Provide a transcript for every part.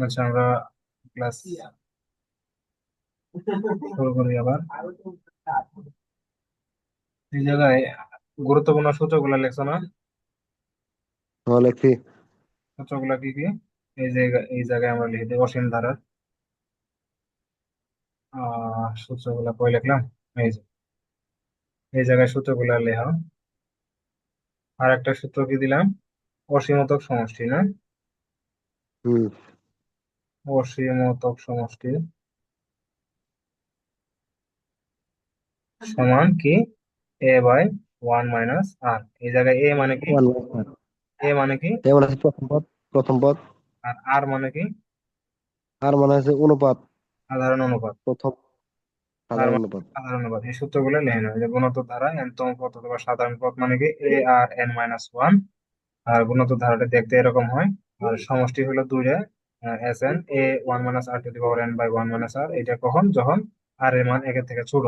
আচ্ছা, আমরা ক্লাস শুরু করি আবার। এই জায়গায় গুরুত্বপূর্ণ সূত্রগুলো লেখছো না? হ্যাঁ, লিখছি। সূত্রগুলো কি কি? এই জায়গায় আমরা লিখে দিই অসীম ধারার সূত্রগুলো কই লিখলাম? এই যে এই জায়গায় সূত্রগুলো লেখা। আর একটা সূত্র কি দিলাম? অসীমতক সমষ্টি না? হুম। অসীমতক সমষ্টি সমান কি? এ বাই ওয়ান মাইনাস আর। এই জায়গায় এ মানে কি? ওয়ান মাইনাস এ মানে কি? আর, এ মানে হচ্ছে প্রথম পদ। আর আর মানে কি? আর মানে হচ্ছে অনুপাত। সাধারণ অনুপাত। প্রথম আর সাধারণ মানে অনুপাত। সাধারণ অনুপাত। এই সূত্রগুলো লেখেন, যে গুণোত্তর ধারা এন তম পদ অথবা সাধারণ পদ মানে কি a r n minus one. আর গুণোত্তর ধারাটা দেখতে এরকম হয়। আর সমষ্টি হলো দুইটা, S n a one minus r to the power n by one minus r. এটা কখন? যখন আর এর মান একের থেকে ছোট।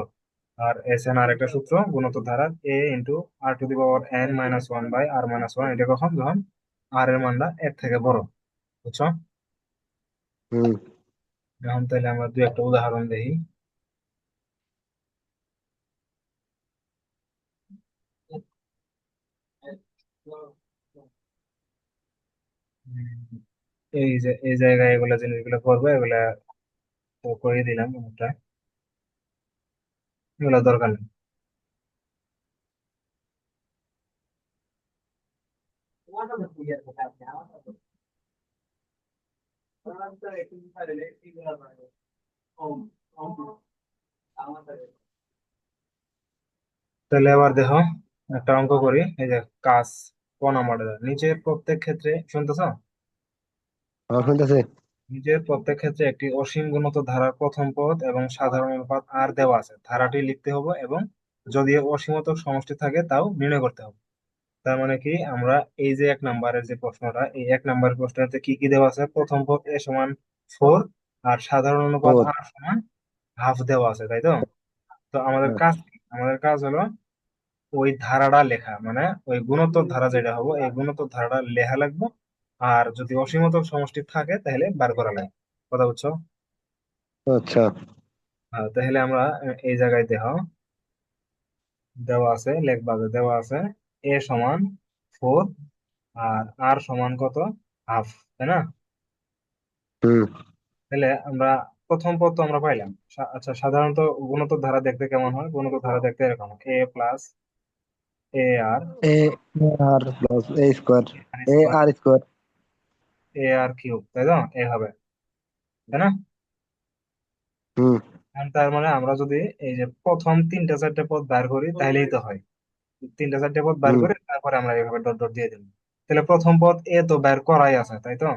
আর এস এন আর একটা সূত্র গুণোত্তর ধারার a into r to the power n minus one by r minus one. এটা কখন? যখন আর এর মানটা এর থেকে বড়। বুঝছো? হুম। এখন তাহলে আমরা দুই একটা উদাহরণ দেখি। উম, এই যে এই জায়গায় এগুলা জিনিসগুলো করবো, এগুলা তো করে দিলাম একটা। এগুলো দরকার নেই। তাহলে এবার দেখো, একটা অঙ্ক করি। এই যে কাজ ক নাম্বার, নিচের প্রত্যেক ক্ষেত্রে শুনতেছ? আমার শুনতেছে। নিচের প্রত্যেক ক্ষেত্রে একটি অসীম গুণিত ধারার প্রথম পদ এবং সাধারণ অনুপাত আর দেওয়া আছে, ধারাটি লিখতে হবে এবং যদি অসীমতক সমষ্টি থাকে তাও নির্ণয় করতে হবে। তার মানে কি, আমরা এই যে এক নাম্বারের যে প্রশ্নটা, এই এক নাম্বারের প্রশ্নটাতে কি কি দেওয়া আছে? প্রথম পদ এ সমান ফোর, আর সাধারণ অনুপাত ফোর। আর সমান হাফ দেওয়া আছে, তাই তো? তো আমাদের হ্যাঁ। কাজ কি? আমাদের কাজ হলো ওই ধারাটা লেখা, মানে ওই গুণোত্তর ধারা যেটা হবে এই গুণোত্তর ধারাটা লেখা লাগবে। আর যদি অসীমতক সমষ্টি থাকে তাহলে বার করা লাগবে। কথা বুঝছো? আচ্ছা। তাহলে আমরা এই জায়গায় দেখো দেওয়া আছে, লেখবা যে দেওয়া আছে এ সমান ফোর আর আর সমান কত? হাফ, তাই না? হুম। তাহলে আমরা প্রথম পদ তো আমরা পাইলাম। আচ্ছা, সাধারণত গুণোত্তর ধারা দেখতে কেমন হয়? গুণোত্তর ধারা দেখতে এরকম, এ প্লাস এ আর এ আর প্লাস এ স্কোয়ার, এ স্কোয়ার আর স্কোয়ার। এ আর কিউব, তাই তো? এ হবে, তাই না? হুম। এখন তার মানে আমরা যদি এই যে প্রথম তিনটা চারটে পদ বার করি তাহলেই তো হয়। তিনটা চারটে পদ বার হুম। করে তারপরে আমরা এইভাবে ডট ডট দিয়ে দিলাম। তাহলে প্রথম পদ এ তো বের করাই আছে, তাই তো?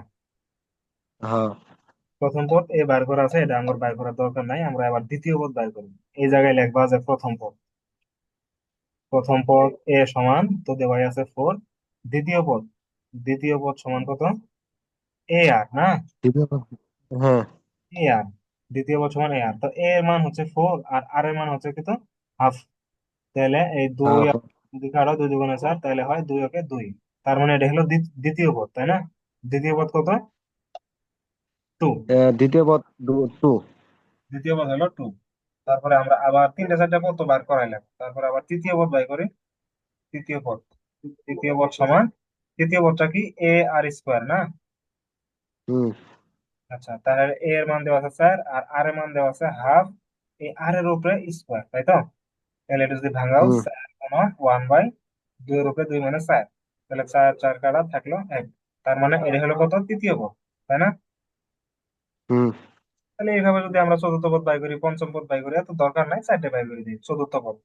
হ্যাঁ। প্রথম পদ এ বার করা আছে, এটা আমার বার করার দরকার নাই। আমরা আবার দ্বিতীয় পদ বার করি। এই জায়গায় লিখবা যে প্রথম পদ এ সমান তো দেওয়াই আছে ফোর। দ্বিতীয় পদ সমান কত? এ আর না? দ্বিতীয় পদ। হ্যাঁ। এ আর দ্বিতীয় পদ সমান এ আর, তো এ এর মান হচ্ছে ফোর আর আর এর মান হচ্ছে কত? হাফ। তাহলে এই দুই হাফ। আর দুই কারো দুই দুগুণে চার, তাহলে হয় দুই ওকে দুই। তার মানে এটা হলো দ্বিতীয় পদ, তাই না? দ্বিতীয় পদ কত? টু। দ্বিতীয় পদ টু। দ্বিতীয় পদ হলো টু। তারপরে আমরা আবার তিনটা চারটা পদ তো বার করাইলাম, তারপরে আবার তৃতীয় পদ বাই করি। তৃতীয় পদ তৃতীয় পদ সমান, তৃতীয় পদটা কি? এ আর স্কোয়ার না? হুম। আচ্ছা, তাহলে এ এর মান দেওয়া আছে স্যার আর আর এর মান দেওয়া আছে হাফ। এই আর এর উপরে স্কোয়ার, তাই তো? তাহলে এটা যদি ভাঙাও, হুম। স্যার সমান ওয়ান বাই দুই এর উপরে দুই মানে চার। তাহলে চার চার কাটা থাকলো এক। তার মানে এটা হলো কত? তৃতীয় পদ, তাই না? হুম। তাহলে এইভাবে যদি আমরা চতুর্থ পদ বাই করি, পঞ্চম পদ বাই করি, এত দরকার নাই, চারটে বাই করে দিই চতুর্থ পদ।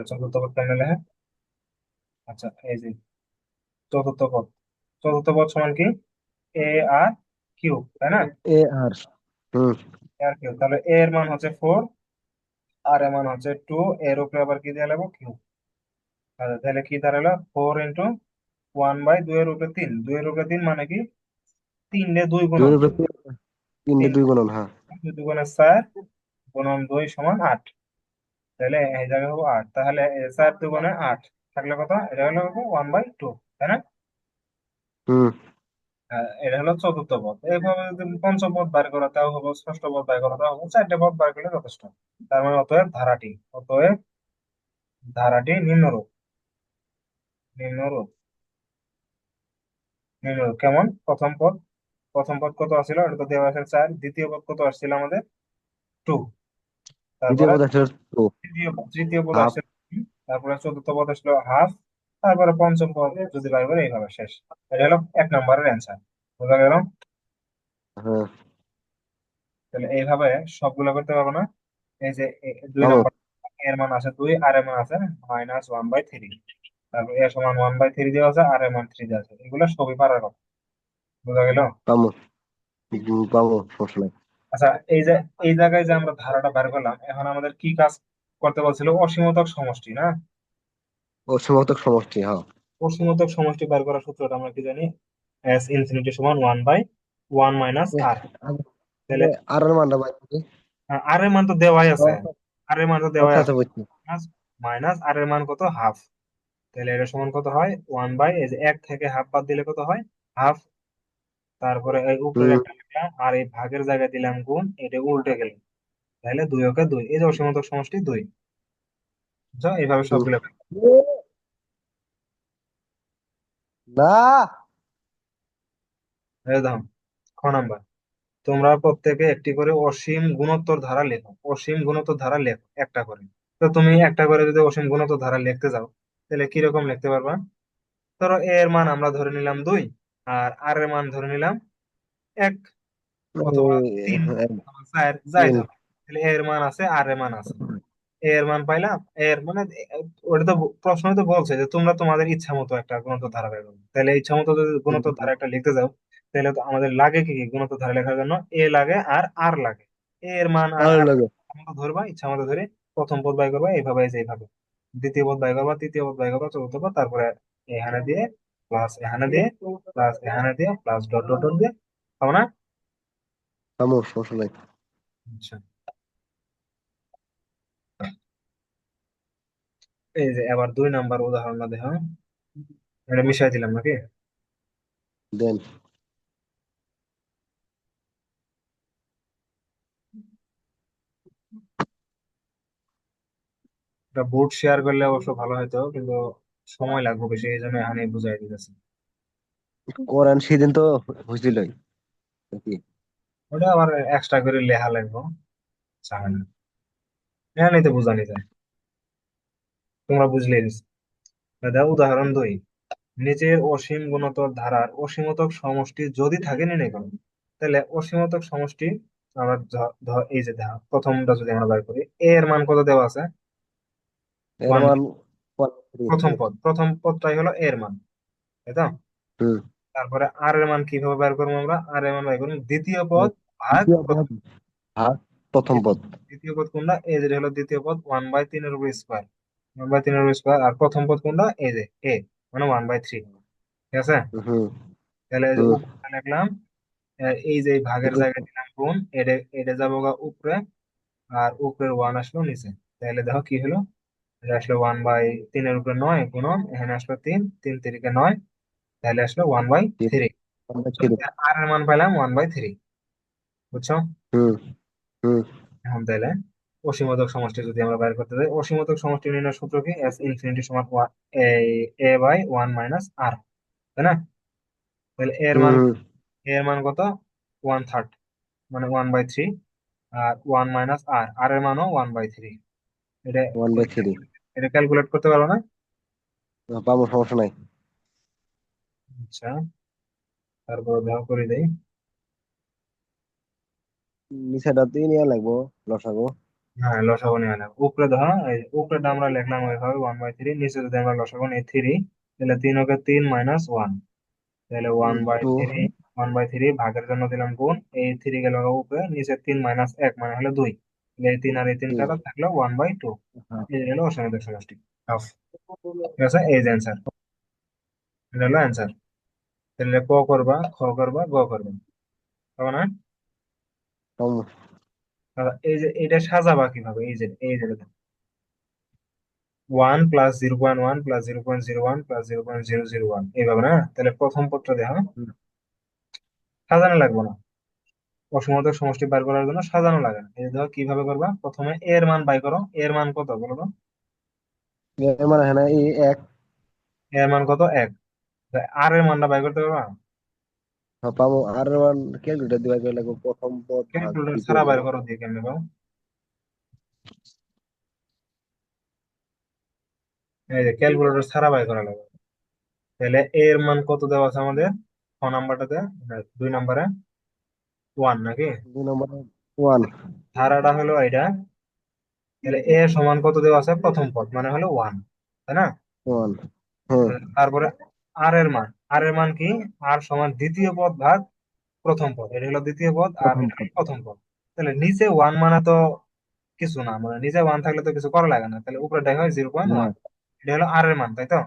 চতুর্থ পদ কেন লেখে? আচ্ছা, এই যে চতুর্থ পদ চতুর্থ পদ সমান কি? এ আর কিউব, তাই না? এ আর। হুম। এ আর কিউব, তাহলে এ এর মান হচ্ছে ফোর আর এর মান হচ্ছে টু। এর উপরে আবার কি দিয়ে লাগবো? কিউব। আচ্ছা, তাহলে কি দাঁড়ালো? ফোর ইন্টু ওয়ান বাই দুইয়ের উপরে তিন। দুইয়ের উপরে তিন মানে কি? তিন রে দুই দুই গুণন। উপরে তিন, তিনটে তিন দুই গুণন, হ্যাঁ। দুই দুগুণে চার গুণন দুই সমান আট। তাহলে এই জায়গায় হবো আট। তাহলে চার দুগুণে আট থাকলে কত? এটা হলো ওয়ান বাই টু, তাই না? হুম। এটা হলো চতুর্থ পদ। এইভাবে যদি পঞ্চম পদ বার করা, তাও হবো ষষ্ঠ পদ বার করা, তাও হবো, চারটে পদ বার করলে যথেষ্ট। তার মানে অতএব ধারাটি নিম্নরূপ। নিম্নরূপ। নিম্নরূপ কেমন? প্রথম পদ কত আসছিল? এটা তো দেওয়া আছে 4। দ্বিতীয় পদ কত আসছিল আমাদের? 2। দ্বিতীয় তারপরে পদ আসলে টু। তৃতীয় পদ হাফ। আসছিল 3, তারপরে চতুর্থ পদ আসলো হাফ, তারপরে পঞ্চম পদ যদি বার করে এইভাবে শেষ। এটা হলো 1 নম্বরের অ্যান্সার। বোঝা গেল? হ্যাঁ। তাহলে এইভাবে সবগুলো করতে পারবো না? এই যে 2 পাবো। নম্বর, এর মান আছে 2, আর এর মান আছে -1/3। তারপর এ সমান 1/3 দেওয়া আছে, আর এর মান 3 দেওয়া আছে, এগুলো সবই পারার কথা। বোঝা গেল? পাবো। পাবো, সমস্যা নাই। আচ্ছা, এই জায়গায় যে আমরা ধারাটা বের করলাম, এখন আমাদের কি কাজ করতে বলছিল? অসীমতক সমষ্টি, না? ও সমর্থক সমষ্টি, হ্যাঁ। অসীমতক সমষ্টি বের করার সূত্রটা আমরা কি জানি? এস ইনফিনিটি সমান 1/1 মাইনাস এ, আর। তাহলে আগে আর এর মানটা বাইর করি। আর এর মান তো দেওয়াই আছে। আচ্ছা। আর এর মান তো দেওয়াই আচ্ছা, আছে। বুঝছি। মাইনাস মাইনাস আর এর মান কত? হাফ। তাহলে এটা সমান কত হয়? এই যে 1 থেকে হাফ বাদ দিলে কত হয়? হাফ। তারপরে এই উপরের হুম। একটা লিখলাম, আর এই ভাগের জায়গায় দিলাম গুণ, এটা উল্টে গেল। তাহলে 2 ওকে 2, এই যে অসীমতক সমষ্টি 2। বুঝছো? এইভাবে হুম। সবগুলো। না। এই দেখো, খ নাম্বার, তোমরা প্রত্যেকে একটি করে অসীম গুণোত্তর ধারা লেখো। অসীম গুণোত্তর ধারা লেখো একটা করে। তো তুমি একটা করে যদি অসীম গুণোত্তর ধারা লিখতে যাও, তাহলে কিরকম লিখতে পারবা? ধরো এ এর মান আমরা ধরে নিলাম 2, আর আর এর মান ধরে নিলাম 1, অথবা 3, অথবা 4, যাই তিন। ধরো। তাহলে এ এর মান আছে, আর এর মান আছে। এর মান পাইলাম। এর মানে ওটা তো প্রশ্নই তো বলছে যে তোমরা তোমাদের ইচ্ছা মতো একটা গুণোত্তর ধারা বের করো। তাহলে ইচ্ছা মতো যদি গুণোত্তর ধারা একটা লিখতে যাও, তাহলে তো আমাদের লাগে কি কি গুণোত্তর ধারা লেখার জন্য? এ লাগে আর আর লাগে। এ এর মান আর আর আর লাগে। মতো ধরবা, ইচ্ছা মতো ধরে প্রথম পদ বাই করবা, এইভাবে এই যে এইভাবে। দ্বিতীয় পদ বাই করবা, তৃতীয় পদ বাই করবা, চতুর্থ পদ, তারপরে এখানে দিয়ে প্লাস এখানে দিয়ে প্লাস এখানে দিয়ে প্লাস ডট ডট ডট দিয়ে। হবে না? পাবো, সমস্যা নাই। আচ্ছা, এই যে এবার 2 নাম্বার উদাহরণটা দেখো। এটা মিশাই দিলাম নাকি? দেন। এটা বোর্ড শেয়ার করলে অবশ্য ভালো হতো, কিন্তু সময় লাগবে বেশি, এই জন্য এখানে বুঝাই দিতেছি। কোরআন সেদিন তো হয়েছিলই নাকি? ওটা আবার এক্সট্রা করে লেখা লাগবে, চায় না। এখানেই তো বোঝানি যায়, তোমরা বুঝলেই হয়েছে। দেখো উদাহরণ 2, নিচের অসীম গুণোত্তর ধারার অসীমতক সমষ্টি যদি থাকে নির্ণয় করো। তাহলে অসীমতক সমষ্টি আমরা এই যে দেখো, প্রথমটা যদি আমরা বের করি, এ এর মান কত দেওয়া আছে? এর ওয়ান। মান 3। প্রথম পদটাই হলো এর মান, তাই তো? হুম। তারপরে আর এর মান কিভাবে বের করবো? আমরা আর এর মান বের করবো দ্বিতীয় পদ ভাগ দ্বিতীয় পদ প্রথম। ভাগ প্রথম পদ। দ্বিতীয় পদ কোনটা? এই যে হলো দ্বিতীয় পদ, 1/3 এর উপর স্কোয়ার। 1/3 এর উপর স্কোয়ার। আর প্রথম পদ কোনটা? এই যে এ, মানে 1/3। ঠিক আছে? হুম। তাহলে এই যে হুম। উপরে লিখলাম, এই যে এই ভাগের জায়গায় দিলাম গুণ, এটা এটা যাবো গা উপরে, আর উপরের 1 আসলো নিচে। তাহলে দেখো কি হলো, এটা আসলো 1/3 এর উপরে 9 গুণন, এখানে আসলো 3, 3 3 কে 9, তাহলে আসলো 1/3। আর এর মান পাইলাম 1/3। বুঝছো? হুম। হুম। এখন তাহলে অসীমতক সমষ্টি যদি আমরা বাইর করতে চাই, অসীমতক সমষ্টি নির্ণয়ের সূত্র কি? এস ইনফিনিটি সমান a/1 - আর, তাই না? তাহলে হুম। এর মান কত? 1/3, মানে 1/3। আর 1 - আর, আর এর মানও 1/3। এটা 1/3। এটা ক্যালকুলেট করতে পারো না? পাবো, সমস্যা নাই। আচ্ছা, তারপর দেখো করে দেই। নিচেটাতেই নিয়ে লাগবো লসাগু। হ্যাঁ, লসাগু নিয়ে নেব। উপরে ধরো, এই উপরেটা আমরা লিখলাম ওইভাবে 1/3, নিচে যদি আমরা লসাগু নিই 3, তাহলে 3 × 3 - 1, তাহলে ওয়ান বাই টু। থ্রি 1/3 ভাগের জন্য দিলাম গুণ, এই 3 গেল উপরে, নিচে 3 - 1 মানে হলো 2। এই 3 আর এই 3 কাটা, থাকলো 1/2। এই হলো অসীমদের সমষ্টি। Half। ঠিক আছে, এই যে অ্যান্সার। এটা হলো অ্যান্সার। তাহলে ক করবা, খ করবা, গ করবা, তাই না? পাবো। এই যে এটা সাজাবা কিভাবে? এই যে 1 + 0.1 + 0.01 + 0.001, এইভাবে না? তাহলে প্রথম পত্র দেখো, সাজানো লাগবে না। অসীমতার সমষ্টি বের করার জন্য সাজানো লাগে না। এই যে দেখো কিভাবে করবা, প্রথমে এ এর মান বাই করো। এর মান কত বলো তো? এর মানে হ্যাঁ এই এক। এ এর মান কত? এক। আর এর মানটা বাই করতে পারবা? হ্যাঁ, পাবো আর ওয়ান। ক্যালকুলেটর দিবা করে লাগবে প্রথম পদ ভাগ ক্যালকুলেটর দ্বিতীয় ছাড়া পদ। বাইর করো দিয়ে কেমনে পাও? এই যে ক্যালকুলেটর ছাড়া বাই করা লাগবে। তাহলে এ এর মান কত দেওয়া আছে আমাদের ক নাম্বারটাতে, না, 2 নম্বরে? ওয়ান নাকি? দুই নম্বরে ওয়ান। ধারাটা হলো এটা। তাহলে এ সমান কত দেওয়া আছে? প্রথম পদ মানে হলো ওয়ান, তাই না? ওয়ান। হ্যাঁ। তারপরে আর এর মান, আর এর মান কি? আর সমান দ্বিতীয় পদ ভাগ প্রথম পদ। এটা হলো দ্বিতীয় পদ আর প্রথম এটা পদ। হলো প্রথম পদ। তাহলে নিচে ওয়ান মানে তো কিছু না, মানে নিচে ওয়ান থাকলে তো কিছু করা লাগে না, তাহলে উপরে দেখা হয় 0.1। না। এটা হলো আর এর মান, তাই তো?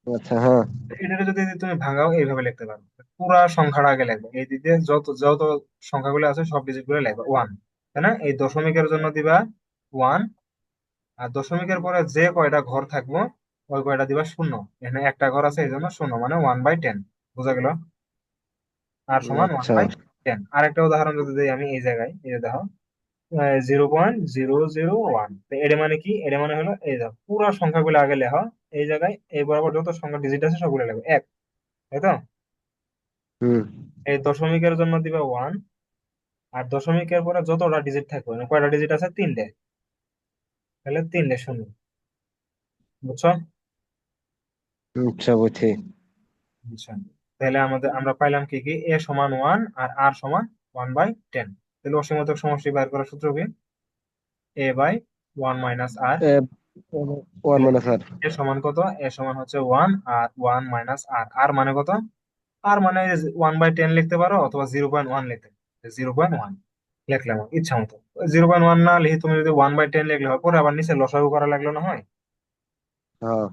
আচ্ছা হ্যাঁ। এটা যদি তুমি ভাঙাও এইভাবে লিখতে পারো। পুরা সংখ্যাটা আগে লিখবে, এই দিকে যত যত সংখ্যাগুলো আছে সব ডিজিট গুলো লিখবে ওয়ান, তাই না? এই দশমিকের জন্য দিবা ওয়ান। আর দশমিকের পরে যে কয়টা ঘর থাকবো ওই কয়টা দিবা শূন্য। এখানে একটা ঘর আছে এই জন্য শূন্য, মানে 1/10। বোঝা গেল? আর সমান ওয়ান আচ্ছা। বাই টেন আরেকটা উদাহরণ যদি দিই আমি, এই জায়গায় এই যে দেখো 0.001। এটা মানে কি? এটা মানে হলো এই দেখো পুরো সংখ্যাগুলো আগে লেখো। এই জায়গায় এই বরাবর যত সংখ্যা ডিজিট আছে সবগুলো লেখো এক, তাই তো? হুম। এই দশমিকের জন্য দিবা ওয়ান। আর দশমিকের পরে যতটা ডিজিট থাকবে, মানে কয়টা ডিজিট আছে? তিনটে। তাহলে তিনটে শূন্য। বুঝছো? আচ্ছা বুঝছি। আচ্ছা, তাহলে আমরা পাইলাম কি কি, এ সমান ওয়ান আর আর সমান 1/10। তাহলে অসীমতক সমষ্টি বের করার সূত্র কি? A by one minus r. A one minus r. A সমান কত? এ সমান হচ্ছে one r one minus r. R মানে কত? আর মানে 1/10 লিখতে পারো অথবা 0.1 লিখতে পারো। 0.1 লিখলাম ইচ্ছা মতো। 0.1 না লিখে তুমি যদি 1/10 লিখলে হয়, পরে আবার নিচে লসাগু করা লাগলো না হয়? হ্যাঁ।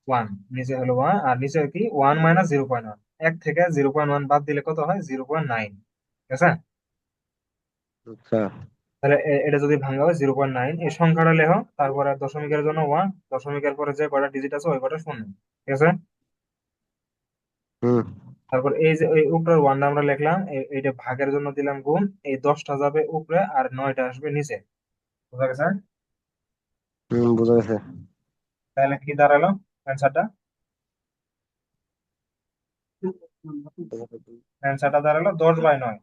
ওয়ান, নিচে হলো ওয়ান আর নিচে কি? 1 - 0.1। এক থেকে 0.1 বাদ দিলে কত হয়? 0.9। ঠিক আছে? আচ্ছা। তাহলে এটা যদি ভাঙা হয় 0.9, এই সংখ্যাটা লেখো। তারপরে দশমিকের জন্য ওয়ান, দশমিকের পরে যে কয়টা ডিজিট আছে ওই কয়টা শূন্য। ঠিক আছে? হুম। তারপর এই যে এই উপরের ওয়ানটা আমরা লিখলাম, এইটা ভাগের জন্য দিলাম গুণ। এই 10টা যাবে উপরে আর 9টা আসবে নিচে। বুঝা গেছে? হুম বুঝা গেছে। তাহলে কি দাঁড়ালো অ্যান্সারটা? অ্যান্সারটা দাঁড়ালো 10/9।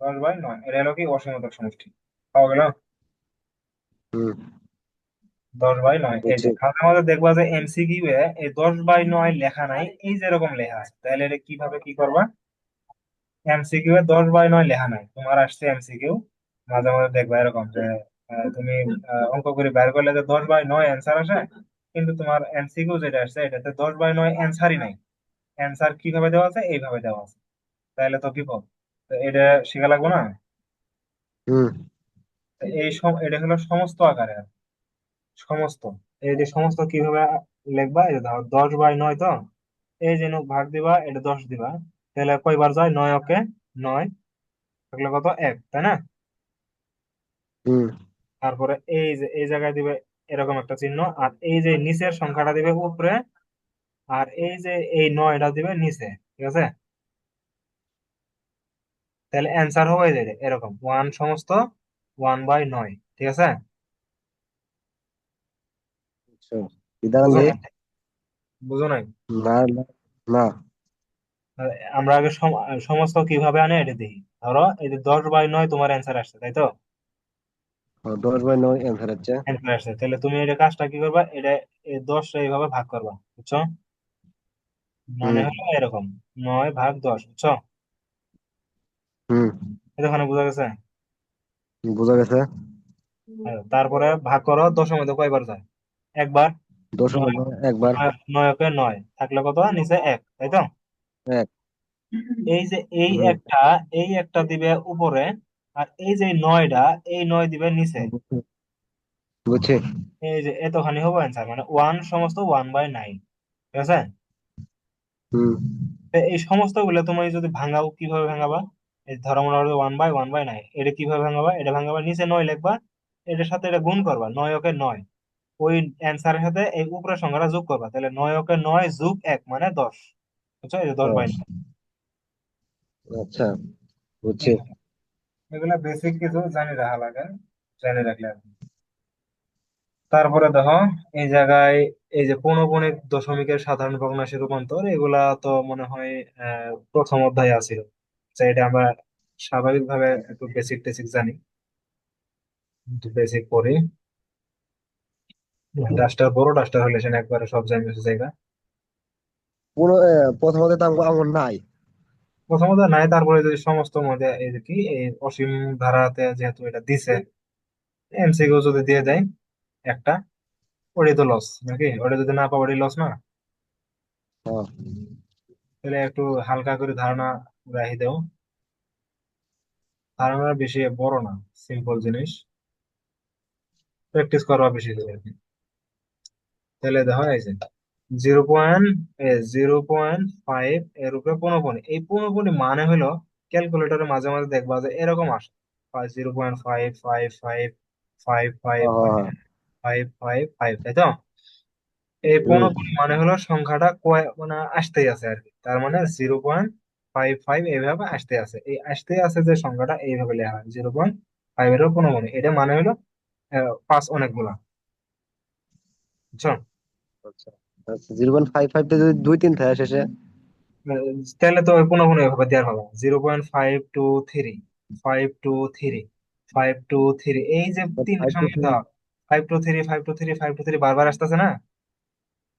10/9 এটা হলো কি অসীমতক সমষ্টি। পাওয়া গেল? হুম 10/9। এই বুঝছি। যে খাতার মধ্যে দেখবা যে এমসিকিউ এ এই 10/9 লেখা নাই, এই যে এরকম লেখা আছে। তাহলে এটা কিভাবে কি করবা? এমসিকিউ এ 10/9 লেখা নাই, তোমার আসছে এমসিকিউ। মাঝে মাঝে দেখবা এরকম যে তুমি অঙ্ক করে বের করলে যে 10/9 অ্যান্সার আসে, কিন্তু তোমার এমসিকিউ যেটা আসছে এটাতে 10/9 অ্যান্সারই নাই। অ্যান্সার কিভাবে দেওয়া আছে? এইভাবে দেওয়া আছে। তাহলে তো বিপদ। তো এটা শেখা লাগবে না? হুম। তো এটা হলো সমস্ত আকারে সমস্ত। এই যে সমস্ত কিভাবে লিখবা, এই যে ধরো 10/9 তো, এই যে ভাগ দিবা, এটা 10 দিবা। তাহলে কয়বার যায়? 9 ওকে 9 থাকলে কত? এক, তাই না? হুম তারপরে এই যে এই জায়গায় দিবে এরকম একটা চিহ্ন, আর এই যে নিচের সংখ্যাটা দিবে উপরে, আর এই যে এই 9টা দিবে নিচে। ঠিক আছে? তাহলে অ্যান্সার হবে যে এরকম ওয়ান সমস্ত 1/9। ঠিক আছে? আচ্ছা। কি দাঁড়ান বুঝো রে? নাই? বুঝো নাই? না না। না। আমরা আগে সমস্ত কিভাবে আনে এটা দেখি। ধরো এই যে 10/9 তোমার অ্যান্সার আসছে, তাই তো? 10/9 অ্যান্সার হচ্ছে। অ্যান্সার আসছে, তাহলে তুমি এটা কাজটা কি করবা? এটা এই 10টা এইভাবে ভাগ করবা, বুঝছো? মানে হুম হলো এরকম 9/10, বুঝছো? হুম এতক্ষণে বোঝা গেছে? বোঝা গেছে। তারপরে ভাগ করো, দশের মধ্যে কয়বার যায়? একবার। দশমিক নয়, একবার। নয় ওকে 9 থাকলে কত? নিচে এক, তাই তো? এক। এই যে এই হুম একটা, এই একটা দিবে উপরে, আর এই যে 9টা, এই 9 দিবে নিচে। বুঝছি। বুঝছি। এই যে এতখানি হবে অ্যান্সার, মানে ওয়ান সমস্ত 1/9। ঠিক আছে? হুম তো এই সমস্ত গুলো তুমি যদি ভাঙাও, কিভাবে ভাঙাবা? এই ধরো মনে করো 1/1/9, এটা কিভাবে ভাঙাবা? এটা ভাঙাবা, নিচে 9 লিখবা, এটার সাথে এটা গুণ করবা, 9 ওকে 9। ওই অ্যান্সারের সাথে এই উপরের সংখ্যাটা যোগ করবা, তাহলে 9 ওকে 9 যোগ 1 মানে 10। বুঝছো? এই যে 10/9। 10। আচ্ছা, বুঝছি। এগুলা এগুলা বেসিক কিছু জানি রাখা লাগে, জানি রাখলে আর কি। তারপরে দেখো এই জায়গায় এই যে পৌনঃপুনিক দশমিকের সাধারণ ভগ্নাংশের রূপান্তর, এগুলা তো মনে হয় প্রথম অধ্যায়ে আছিল। তো এটা আমরা স্বাভাবিকভাবে একটু বেসিক টেসিক জানি, একটু বেসিক পড়ি। ডাস্টার বড় ডাস্টার হলে সেটা একবারে সব জায়গা। প্রথমত তো আমার নাই। প্রথমত নাই, তারপরে যদি সমস্ত মধ্যে এই যে কি এই অসীম ধারাতে যেহেতু এটা দিছে, এমসিকিউ যদি দিয়ে দেয় একটা, ওটাই তো লস নাকি? ওটা যদি না পাবো ওটাই লস না? হ্যাঁ। তাহলে একটু হালকা করে ধারণা রাখি দেও, ধারণা বেশি বড় না, সিম্পল জিনিস, প্র্যাকটিস করবা বেশি করে আর কি। তাহলে দেখো এই যে 0.05 এর উপরে পৌনঃপুনি, এই পৌনঃপুনি মানে হলো ক্যালকুলেটরে মাঝে মাঝে দেখবা যে এরকম আসে 0.555 ফাইভ ফাইভ হ্যাঁ, হ্যাঁ, হ্যাঁ। ফাইভ ফাইভ ফাইভ, তাই তো? এই হুম। পৌনঃপুনি মানে হলো সংখ্যাটা কয় মানে আসতেই আছে আর কি, তার মানে 0.55 এইভাবে আসতে আছে, এই আসতে আছে যে সংখ্যাটা এইভাবে লেখা হয় 0.5 এর পৌনঃপুনি, এটা মানে হলো পাঁচ অনেকগুলা, বুঝছো? আচ্ছা, আচ্ছা, 0.55 তে যদি 2 3 থাকে শেষে। তাহলে তো পুনঃ পুনঃ এভাবে দেওয়ার হবে 0.523, 523, 523, এই যে তিনটা ফাইভ টু সংখ্যা থ্রি দাও, 523, 523, 523 বারবার আসতেছে না?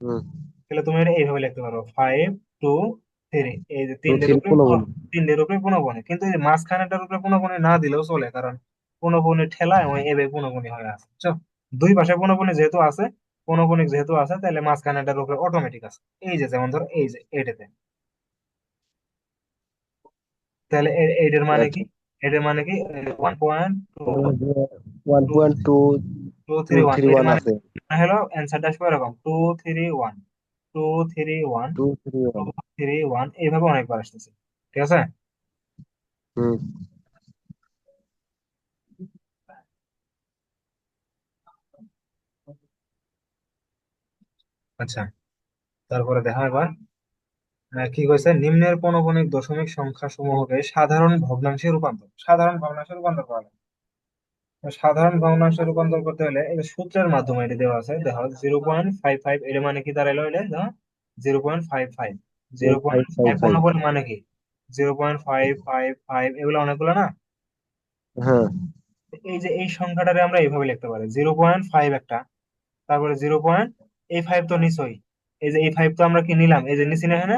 হুম। তাহলে তুমি এটা এইভাবে লিখতে পারো 523, এই যে টু থ্রি কোনো বল। তিনটের উপরে পুনঃপুনি, কিন্তু এই মাঝখানেটার উপরে পুনঃপুনি না দিলেও চলে, কারণ পুনঃপুনি ঠেলায় ওই এবে পুনঃপুনি হয়ে আছে, বুঝছো? দুই পাশে পুনঃপুনি যেহেতু আছে, পুনঃপুনি যেহেতু আছে, তাহলে মাঝখানেটার উপরে অটোমেটিক আছে। এই যে যেমন ধরো এই যে এটাতে, তাহলে এটার মানে কি? আচ্ছা, এটার মানে কি 1.2, one two point two two two three one three এটা ওয়ান মানে আছে। হলো অ্যান্সারটা আসবে এরকম 231, 231, 2 3 1। 231, এইভাবে অনেকবার আসতেছে, ঠিক আছে? হুম। আচ্ছা, তারপরে দেখা এবার কি কইছে, নিম্নের পৌনঃপুনিক দশমিক সংখ্যা সমূহকে সাধারণ ভগ্নাংশে রূপান্তর, সাধারণ ভগ্নাংশে রূপান্তর করা লাগে। তো সাধারণ ভগ্নাংশে রূপান্তর করতে হলে এই যে সূত্রের মাধ্যমে এটা দেওয়া আছে, দেখো 0.55, এটা মানে কি দাঁড়াইলো, এটা দেখো 0.55, zero five point five five five মানে কি? 0.555, এগুলো অনেকগুলো না? হ্যাঁ, এই যে এই সংখ্যাটারে আমরা এইভাবে লিখতে পারি 0.5 একটা, তারপরে 0. এই ফাইভ তো নিচই, এই যে এই ফাইভ তো আমরা কি নিলাম, এই যে নিচি না এখানে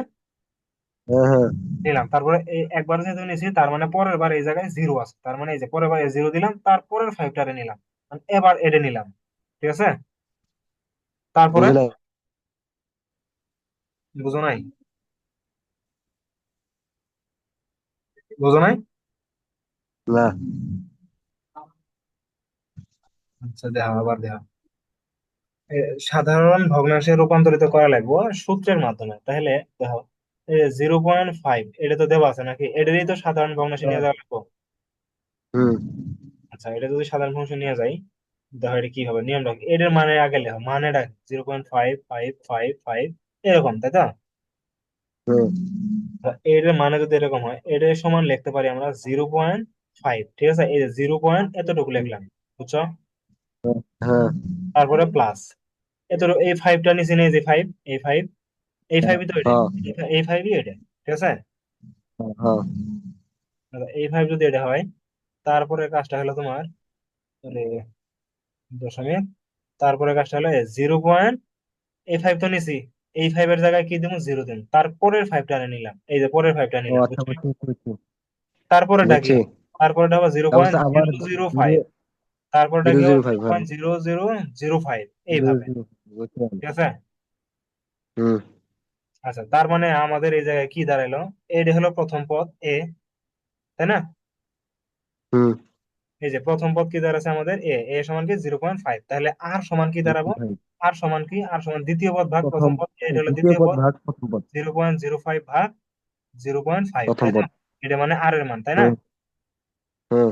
হ্যাঁ, হ্যাঁ। নিলাম, তারপরে এই একবার যেহেতু নিছি তার মানে পরের বার এই জায়গায় জিরো আছে, তার মানে এই যে পরের বার জিরো দিলাম, তারপরের ফাইভটারে নিলাম, মানে এবার এটা নিলাম, ঠিক আছে? তারপরে বুঝি নাই। বুঝো নাই? বুঝো নাই? না। আচ্ছা, দেখা আবার দেখা। এ, সাধারণ ভগ্নাংশে রূপান্তরিত করা লাগবে সূত্রের মাধ্যমে, তাহলে দেখো 0.5 এটা তো দেওয়া আছে নাকি, এটারই তো সাধারণ ভগ্নাংশে নিয়ে যাওয়া লাগবে। হুম। আচ্ছা, এটা যদি সাধারণ ভগ্নাংশে নিয়ে যাই, দেখো এটা কি হবে, নিয়মটা কি? এটার মানে আগে লেখো, মানেটা 0.5555 এরকম, তাই তো? হুম। এর মানে যদি এরকম হয়, এর সমান লিখতে পারি আমরা 0.5, ঠিক আছে? এই যে 0. এতটুকু লিখলাম, বুঝছো? হ্যাঁ, তারপরে প্লাস এতটুকু, এই ফাইভটা নিচে নিয়ে যে ফাইভ, এই ফাইভ, এই হ্যাঁ, ফাইভই তো এটা, হ্যাঁ, এই ফাইভই এটা, ঠিক আছে? হ্যাঁ। আচ্ছা, এই ফাইভ যদি এটা হয়, তারপরে কাজটা হলো তোমার মানে দশমিক, তারপরে কাজটা হলো 0. এই ফাইভ তো নিছি, এই ফাইভের জায়গায় কি দিব, জিরো দিন, তারপরের ফাইভটা নিলাম, এই যে পরের ফাইভটা ও নিলাম, আচ্ছা, বুঝছো? বুঝছি, বুঝছি। তারপরেটা কি বুঝছি। হবে? তারপরেটা হবে জিরো তারপর পয়েন্ট আবার জিরো জিরো জিরো ফাইভ তারপরটা জিরো কি হবে জিরো জিরো ফাইভ হ্যাঁ। Point zero zero zero five zero এইভাবে, জিরো বুঝলাম। ঠিক আছে? হুম। আচ্ছা, তার মানে আমাদের এই জায়গায় কি দাঁড়ালো, এটা হলো প্রথম পদ এ, তাই না? হুম। এই যে প্রথম পদ কি দাঁড়াচ্ছে আমাদের এ, এ সমান কি 0.5, তাহলে আর সমান কি দাঁড়াবো? ভাই, আর সমান কি, আর সমান দ্বিতীয় পদ ভাগ প্রথম প্রথম পদ, এটা হলো দ্বিতীয় দ্বিতীয় পদ পদ, ভাগ প্রথম পদ। 0.05 ভাগ 0.5, প্রথম তাই না? পদ। এটা মানে আর এর মান, তাই না? হুম। হুম।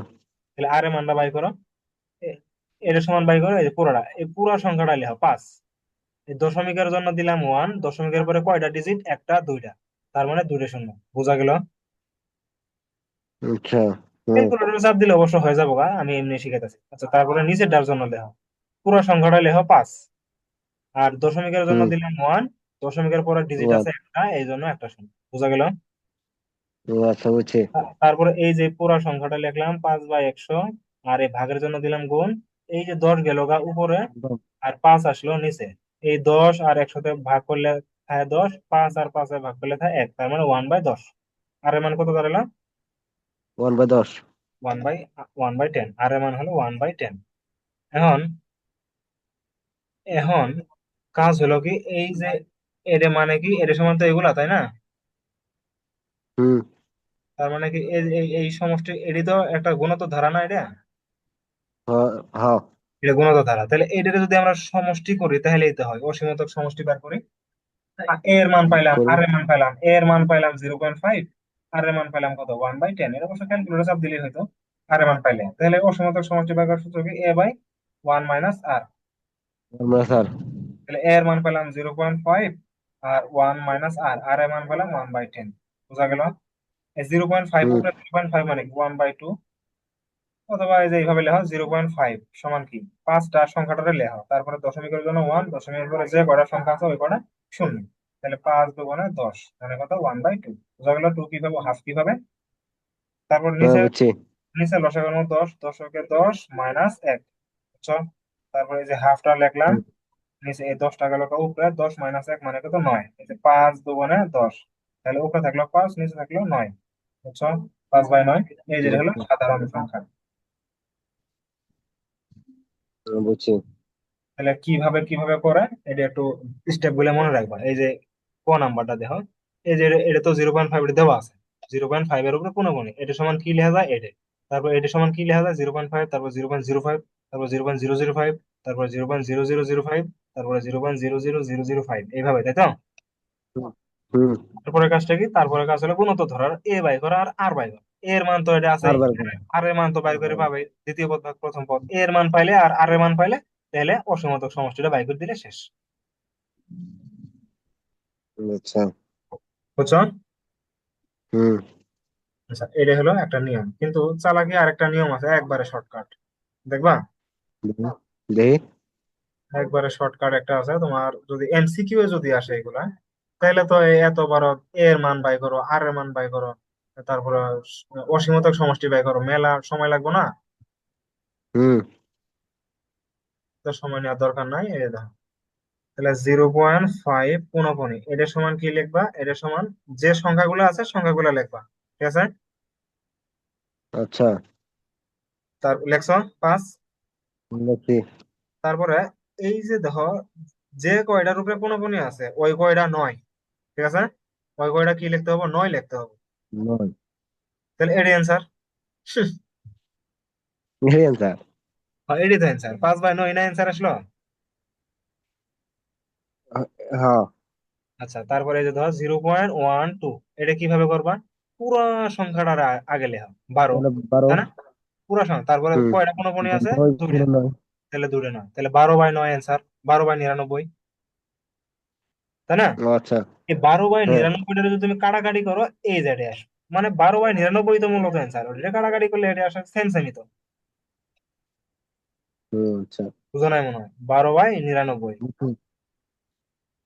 তাহলে আর এর মানটা বাই করো, এ- এর সমান বাই করো, এই যে পুরোটা, এই পুরো সংখ্যাটা লেখো 5। এই দশমিকের জন্য দিলাম 1, দশমিকের পরে কয়টা ডিজিট, একটা দুইটা, তার মানে দুইটা শূন্য, বোঝা গেল? আচ্ছা। হুম। ক্যালকুলেটর চাপ দিলে অবশ্য হয়ে যাবো গা, আমি এমনি শিখাইতেছি। আচ্ছা, তারপরে নিচের ডার জন্য লেখো পুরো সংখ্যাটা লেখো 5। আর দশমিকের জন্য হুম। দিলাম 1। দশমিকের পরে ডিজিট ওয়ান। আছে একটা, এই জন্য একটা শূন্য। বোঝা গেল? ও আচ্ছা, বুঝছি। তারপরে এই যে পুরা সংখ্যাটা লিখলাম 5/100। আর এই ভাগের জন্য দিলাম গুণ। এই যে 10 গেল গা উপরে, আর 5 আসলো নিচে। এই 10 আর 100 তে ভাগ করলে থাকে 10, 5 আর 5 এ ভাগ করলে থাকে 1, তার মানে 1/10। আর এর মান কত দাঁড়ালো? 1/10। 1/10। আর এর মান হলো 1/10। এখন এখন কাজ হলো কি, এই যে এর মানে কি, এর সমান তো এগুলা, তাই না? হুম। তার মানে কি এই এই এই সমষ্টি এটি তো একটা গুণিত ধারা না এটা? হ্যাঁ। এটা গুণিত ধারা, তাহলে এটাকে যদি আমরা সমষ্টি করি তাহলে এটা হয় অসীমতক সমষ্টি বার করি। এ এর মান পাইলাম, করুন। আর এর মান পাইলাম, এ এর মান পাইলাম 0.5। আর এর মান পাইলাম কত? 1/10। এর অবশ্য ক্যালকুলেটর চাপ দিলেই হয়তো। আর এর মান পাইলে তাহলে অসীমতক সমষ্টি বার করার সূত্র কি? A/1 - R। আমরা স্যার। তাহলে এ এর মান পেলাম 0.5, আর 1 - R, আর এর মান পেলাম 1/10। বুঝা গেল? এই 0.5 হুম। উপরে 0.5 মানে কি 1/2। অথবা এই যে এইভাবে লেখা 0.5 সমান কি, পাঁচটা সংখ্যাটা লেখা, তারপরে দশমিকের জন্য 1, দশমিকের পরে যে কয়টা সংখ্যা আছে ওই কয়টা শূন্য। তাহলে 5×2 = 10, মানে কত? 1/2। বুঝা গেল? 2 কিভাবে, হাফ কিভাবে। তারপর হ্যাঁ, নিচে, বুঝছি। নিচে লসাগু 10, দশকে 10 - 1। বুঝছো? তারপরে এই যে হাফটা লিখলাম। হুম। নিচে এই 10 টাকা লোক উপরে 10 - 1 মানে কত? 9। এই যে 5×2 = 10। তাহলে উপরে থাকলো 5, নিচে থাকলো 9। বুঝছো? 5/9। এই যে হলো সাধারণ সংখ্যা। বুঝছি। তাহলে কিভাবে কিভাবে করে এটা একটু স্টেপ গুলো মনে রাখবা। এই যে নাম্বারটা দেখো, এই যে এটা তো 0.5 দেওয়া আছে। 0.5 এর উপরে পনেরো গুণে এটা সমান কি লেখা যায়? এটা। তারপর এটা সমান কি লেখা যায়? 0.5, তারপর 0.05, তারপর 0.005, তারপর 0.0005, তারপরে 0.00005, এইভাবে, তাই তো? হুম। হুম। তারপরে কাজটা কি? তারপরে কাজ হলো গুণিত ধরার এ বাই করা আর আর বাই করা। এর মান তো এটা আর আছেই, বার করো। আর এর মান তো বাই করে পাবে। দ্বিতীয় পদ ভাগ প্রথম পদ, এর মান পাইলে আর আর এর মান পাইলে তাহলে অসীমতক সমষ্টিটা বাই করে দিলে শেষ। আচ্ছা। বুঝছো? হুম। আচ্ছা, এটা হলো একটা নিয়ম, কিন্তু চালাকি আরেকটা নিয়ম আছে, একবারে শর্টকাট। দেখবা? দেখি। দেখি। একবারে শর্টকাট একটা আছে তোমার, যদি এমসিকিউ এ যদি আসে এগুলা, তাহলে তো এই এত বড় এর মান বাই করো, আর এর মান বাই করো, তারপরে অসীমতক সমষ্টি বাই করো, মেলা সময় লাগবে না? হুম। তো সময় নেওয়ার দরকার নাই। এই দেখো, তাহলে 0.5 পুনঃপুনি এটার সমান কি লিখবা? এটার সমান যে সংখ্যাগুলো আছে সংখ্যাগুলো লিখবা। ঠিক আছে? আচ্ছা। তার লেখছো 5। দেখি। তারপরে এই যে দেখো, যে কয়টার উপরে পুনঃপুনি আছে ওই কয়টা নয়। ঠিক আছে? ওই কয়টা কি লিখতে হবে? 9 লিখতে হবে। 9। তাহলে এডি অ্যান্সার। এই অ্যান্সার। এডি তো অ্যান্সার, 5/9 না অ্যান্সার আসলো। হ্যাঁ। আচ্ছা, তারপরে এই যে ধর 0.12, এটা কিভাবে করবা? পুরা সংখ্যাটার আগে লেখা 12। তাহলে 12। তাই না? পুরা সংখ্যা, তারপরে হুম। কয়টা পুনঃপুনি আছে? 9 দুইটা। পুরো 9। তাহলে দুইটা না, তাহলে 12/9 অ্যান্সার। 12/99, তাই না? আচ্ছা। এই বারো বাই হ্যাঁ। নিরানব্বইটা যদি তুমি কাটাকাটি করো, এই যে এটা আসবে। মানে 12/99 তো মূলত অ্যান্সার, ওটা কাটাকাটি করলে এটা আসে সেম সেমই তো। হুম। আচ্ছা। বুঝো নাই মনে হয়? 12/99। হুম।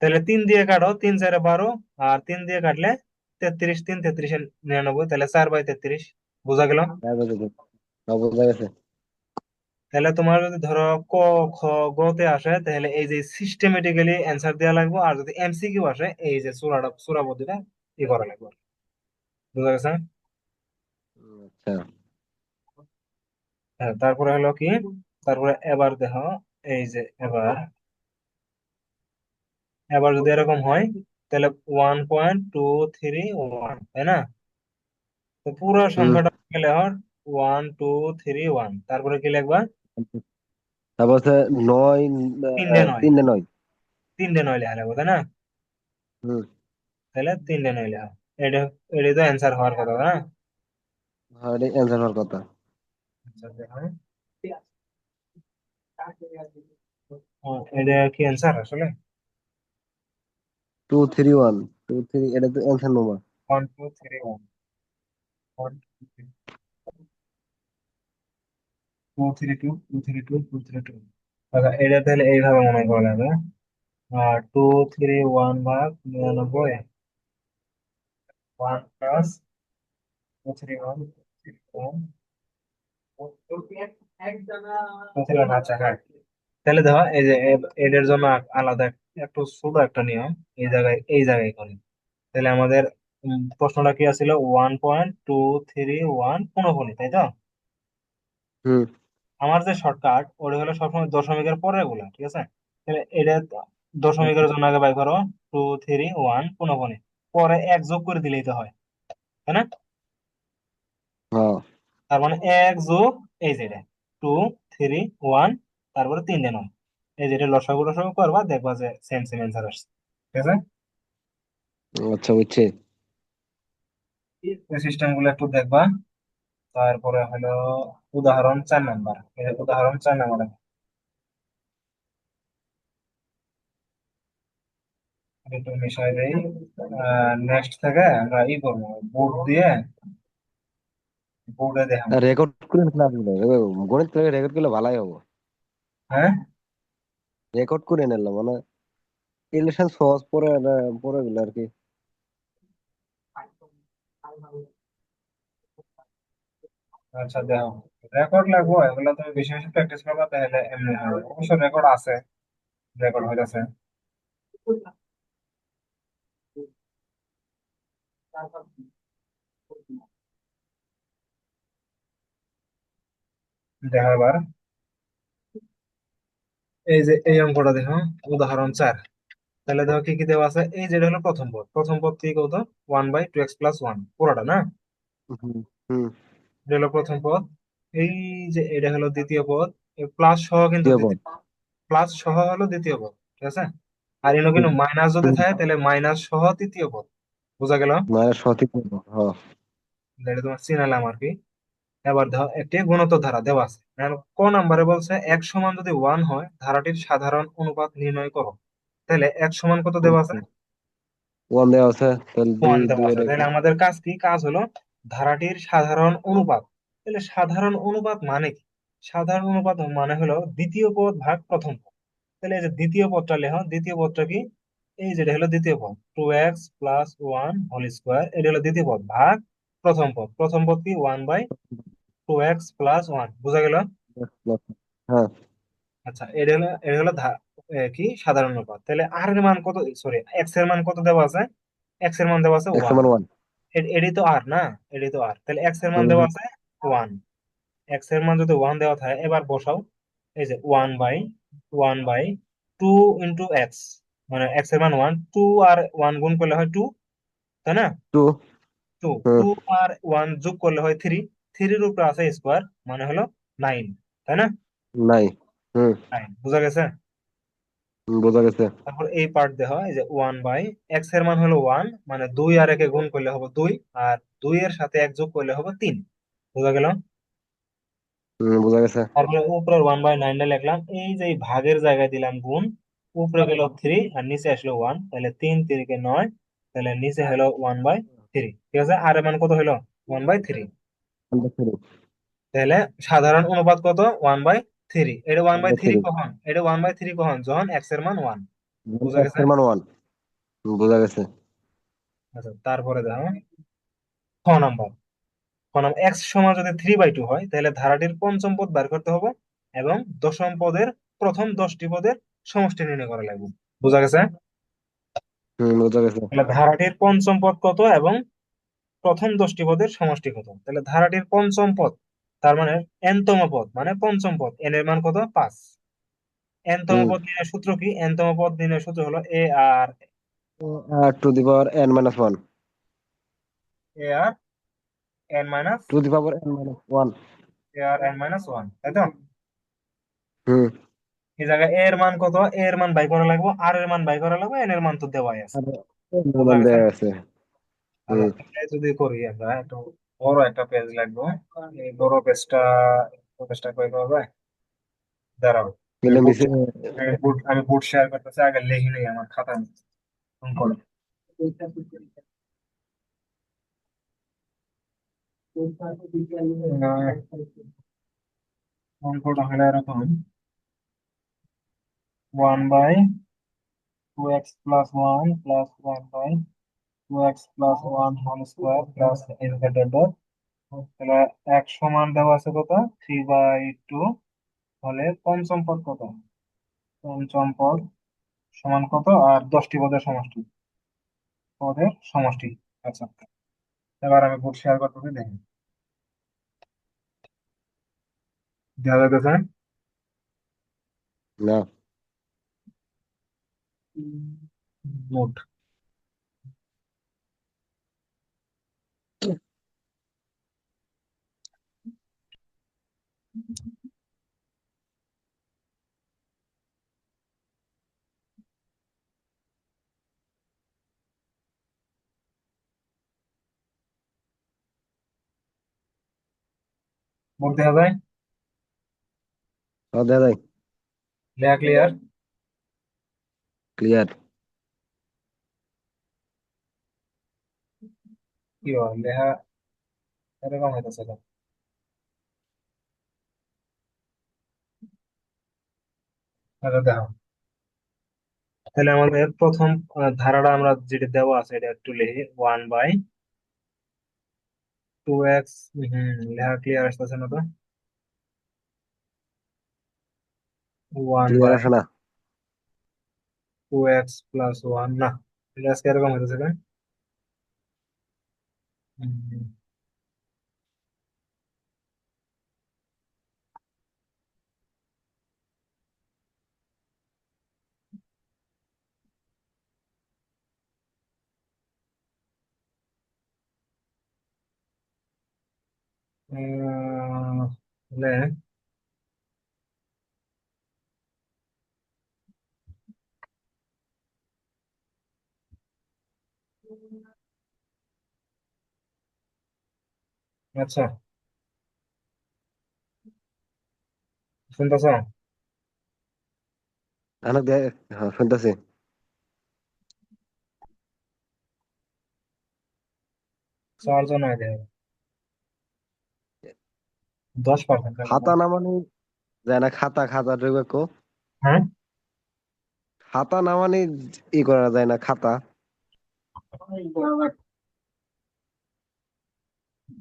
তাহলে 3 দিয়ে কাটো, 3×4 = 12। আর 3 দিয়ে কাটলে 33, 3 33 99, তাহলে 4/33। বোঝা গেল? তারপরে দেখি। বোঝা গেছে। তাহলে তোমার যদি ধরো ক, খ, গ তে আসে, তাহলে এই যে সিস্টেমেটিক্যালি অ্যান্সার দেওয়া লাগবে। আর যদি এমসিকিউ আসে, এই যে সূরা পদ্ধতিটা করা লাগবে। বুঝা গেছে? আচ্ছা। হ্যাঁ, তারপরে হলো কি, তারপরে এবার দেখো, এই যে এবার এবার যদি এরকম হয়, তাহলে 1.231, তাই না? তো পুরো হুম। সংখ্যাটা গেলে হয় 1231, তারপরে কি লিখবা? তারপর হচ্ছে 9। তিনটে নয়, 3-9। 3টে 9 লেখা লাগবে, তাই না? হুম। তাহলে 3টে 9 লেখা। এটা এটা তো অ্যান্সার হওয়ার কথা, তাই না? হ্যাঁ, এটা অ্যান্সার হওয়ার কথা। আচ্ছা, দেখো। এটা কি অ্যান্সার আসলে? 231। 2 3, এটা তো অ্যান্সার নোমা। 1231, two three two two three two. আচ্ছা, এটা তাহলে এইভাবে মনে করা যাবে। 2 3 1 ভাগ 99, 1 + 2 3 1 আচ্ছা হ্যাঁ। তাহলে দেখো এই যে এদের জন্য আলাদা একটু ছোট একটা নিয়ম এই জায়গায় করি। তাহলে আমাদের প্রশ্নটা কি আছিল? 1.231 পূর্ণবর্গ, তাই তো? হুম। আমার যে শর্টকাট ওটা হলো সবসময় দশমিকের পরে গুলা, ঠিক আছে? তাহলে এটা দশমিকের জন্য আগে বাই করো 2 3 1 পূর্ণবর্গ, পরে এক যোগ করে দিলেই তো হয়, তাই না? হ্যাঁ। তার মানে এক যোগ এই যেটা 2 3 1, তারপরে 3 দিয়ে 9, এই যেটা লসাগু টসাগু করবা দেখবা যে সেম সেম অ্যান্সার আসছে, ঠিক আছে? আচ্ছা, বুঝছি। এই সিস্টেম গুলো একটু দেখবা। তারপরে হলো উদাহরণ 4 নাম্বার, উদাহরণ 4 নাম্বার একটু মিশাই দেই। নেক্সট থেকে আমরা করবো বোর্ড দিয়ে, বোর্ডে দেখাবো। রেকর্ড করে নিলাম গণিত রেকর্ড করলে ভালোই হবো। হ্যাঁ, রেকর্ড করে নিলাম মানে ইলেকশন সহজ পরে পরে গেল আর কি। আচ্ছা দেখো, রেকর্ড লাগবো, এগুলো তুমি বেশি বেশি প্র্যাকটিস করবা তাহলে এমনি হবে। অবশ্য রেকর্ড আছে, রেকর্ড হইতেছে। দেখো এবার, এই যে এই অঙ্কটা দেখো, উদাহরণ 4। তাহলে দেখো কি কি দেওয়া আছে। এই যেটা হলো প্রথম পদ, প্রথম পদ কি কত? 1/2x+1 পুরোটা না? হুম। হুম। এটা হলো প্রথম পদ। এই যে এটা হলো দ্বিতীয় পদ, প্লাস সহ কিন্তু দিয়ে বল। দ্বিতীয়, প্লাস সহ হলো দ্বিতীয় পদ, ঠিক আছে? আর এনে হুম। কিন্তু মাইনাস যদি হুম। থাকে তাহলে মাইনাস সহ তৃতীয় পদ। বোঝা গেল? মানে সঠিক বল। হ্যাঁ। এটা তোমার চিনালাম আর কি। এবার ধর একটি গুণোত্তর ধারা দেওয়া আছে। এখন ক নাম্বারে বলছে এক সমান যদি 1 হয় ধারাটির সাধারণ অনুপাত নির্ণয় করো। তাহলে এক সমান কত দেওয়া আছে? ওয়ান দেওয়া আছে, তাহলে দুই 1 দেওয়া দুই আছে। তাহলে আমাদের কাজ কি? কাজ হলো ধারাটির সাধারণ অনুপাত। তাহলে সাধারণ অনুপাত মানে কি? সাধারণ অনুপাত মানে হলো দ্বিতীয় পদ ভাগ প্রথম পদ। তাহলে এই যে দ্বিতীয় পদটা লেখো, দ্বিতীয় পদটা কি? এই যেটা হলো দ্বিতীয় পদ 2x+1 হোল স্কোয়ার, এটা হলো দ্বিতীয় পদ ভাগ প্রথম পদ। প্রথম পদ কি? 1/2x+1। বোঝা গেল? হ্যাঁ। আচ্ছা, এটা হলো কি সাধারণ অনুপাত। তাহলে আর এর মান কত? সরি, এক্স এর মান কত দেওয়া আছে? এক্স এর মান দেওয়া আছে এক্স ওয়ান। সমান ওয়ান। এডি তো আর না, এডি তো আর, তাহলে এক্স এর মান হুম। দেওয়া হুম। আছে 1। এক্স এর মান যদি 1 দেওয়া থাকে, এবার বসাও। এই যে 1/2 ইন্টু এক্স, মানে এক্স এর মান 1, 2 আর 1 গুণ করলে হয় 2, তাই না? টু। 2, হুম। 2 আর 1 যোগ করলে হয় 3, 3 এর উপরে আছে স্কোয়ার, মানে হলো 9, তাই না? নাই। হুম। 9 বোঝা গেছে? বোঝা গেছে। তারপর এই পার্ট দেখা, এই যে 1/x এর মান হলো 1, মানে 2 আর একে গুণ করলে হবে 2, আর 2 এর সাথে 1 যোগ করলে হবে 3। বোঝা গেল? বোঝা গেছে। তারপরে উপরের 1/9 লিখলাম, এই যে এই ভাগের জায়গায় দিলাম গুণ। উপরে গেল 3 আর নিচে আসলো 1, তাহলে 3 3 কে 9, তাহলে নিচে হলো 1/3, ঠিক আছে? আর এর মান কত হলো? 1/3। তাহলে সাধারণ অনুপাত কত? 1/3। এটা ওয়ান বাই থ্রি 1/3। কখন? এটা 1/3 কখন? যখন এক্স এর মান 1। বুঝা এক্স গেছে? এর মান ওয়ান। বোঝা গেছে। আচ্ছা, তারপরে দেখো খ নাম্বার। এক্স সমান যদি 3/2 হয় তাহলে ধারাটির পঞ্চম পদ বের করতে হবে এবং দশম পদের প্রথম 10টি পদের সমষ্টি নির্ণয় করা লাগবে। বুঝা গেছে? বোঝা গেছে। তাহলে ধারাটির পঞ্চম পদ কত এবং প্রথম 10টি পদের সমষ্টি কত? তাহলে ধারাটির পঞ্চম পদ, তার মানে এনতম পদ মানে পঞ্চম পদ, এন এর মান কত? 5। এনতম হুম। পদ নির্ণয়ের সূত্র কি? এনতম পদ নির্ণয়ের সূত্র হলো r to the power n minus one. A r n minus to the power n minus one. N minus 1, তাই তো? হুম। এই জায়গায় এ এর মান কত? এ এর মান বাই করা লাগবে, আর এর মান বাই করা লাগবে, এন এর মান তো দেওয়াই আছে। আর বোঝা এন গেছে? দেয়া আছে। আচ্ছা, হুম। তাহলে যদি করি আমরা একটু বড় একটা পেজ লাগবে। এই বড় পেজটা, পেজটা কই পাওয়া যায়? দাঁড়াও, আমি মিলে বুট মিশে। আমি বুট শেয়ার করতেছি, আগে লিখে নিই আমার খাতায় অঙ্কটা। অঙ্কটা হলো এরকম: 1/2x+1 + 1/2x+1 whole square plus n dot dot. তাহলে এক সমান দেওয়া আছে কত? 3/2 হলে পঞ্চম পদ কত? পঞ্চম পদ সমান কত? আর 10টি পদের সমষ্টি। আচ্ছা, এবার আমি বোর্ড শেয়ার করতে দেখি, দেওয়া যাইতেছে? না। নোট। বোর্ড দেখা যায়? দেখা যায়। লেখা ক্লিয়ার? ক্লিয়ার। কি হয় লেখা এরকম হইতেছে কেন? আচ্ছা দেখো, তাহলে আমাদের প্রথম ধারাটা আমরা যেটা দেওয়া আছে এটা একটু লিখি। 1/2x, লেখা ক্লিয়ার আসতেছে না তো? ওয়ান ক্লিয়ার বাই আসে না। টু এক্স প্লাস ওয়ান না, এটা আজকে এরকম হইতেছে কেন? হুম, তাহলে আচ্ছা, শুনতেছ? আনা দে। হ্যাঁ, শুনতেছি। চারজন আগে, 10% খাতা না মানে যায় না, খাতা খাতা ঢুকে কো। হ্যাঁ, খাতা না মানে ই করা যায় না, খাতা